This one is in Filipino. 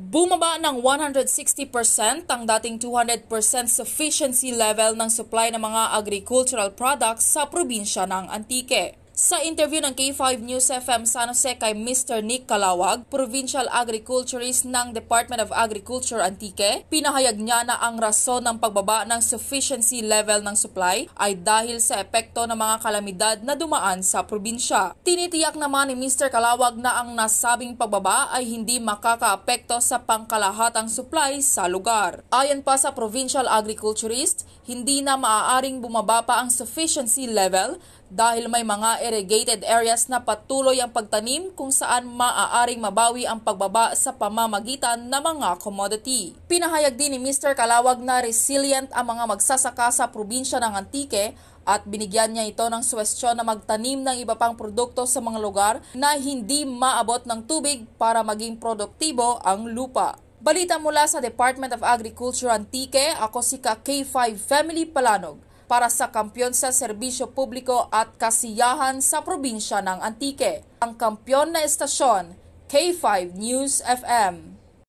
Bumaba ng 160% ang dating 200% sufficiency level ng supply ng mga agricultural products sa probinsya ng Antique. Sa interview ng K5 News FM San Jose kay Mr. Nick Calawag, Provincial Agriculturist ng Department of Agriculture Antique, pinahayag niya na ang rason ng pagbaba ng sufficiency level ng supply ay dahil sa epekto ng mga kalamidad na dumaan sa probinsya. Tinitiyak naman ni Mr. Calawag na ang nasabing pagbaba ay hindi makakaapekto sa pangkalahatang supply sa lugar. Ayon pa sa Provincial Agriculturist, hindi na maaaring bumaba pa ang sufficiency level dahil may mga irrigated areas na patuloy ang pagtanim kung saan maaaring mabawi ang pagbaba sa pamamagitan ng mga commodity. Pinahayag din ni Mr. Calawag na resilient ang mga magsasaka sa probinsya ng Antique at binigyan niya ito ng suwestyon na magtanim ng iba pang produkto sa mga lugar na hindi maabot ng tubig para maging produktibo ang lupa. Balita mula sa Department of Agriculture Antique, ako si K5 Family Palanog para sa Kampiyon sa Serbisyo Publiko at Kasiyahan sa Probinsya ng Antique. Ang kampiyon na estasyon, K5 News FM.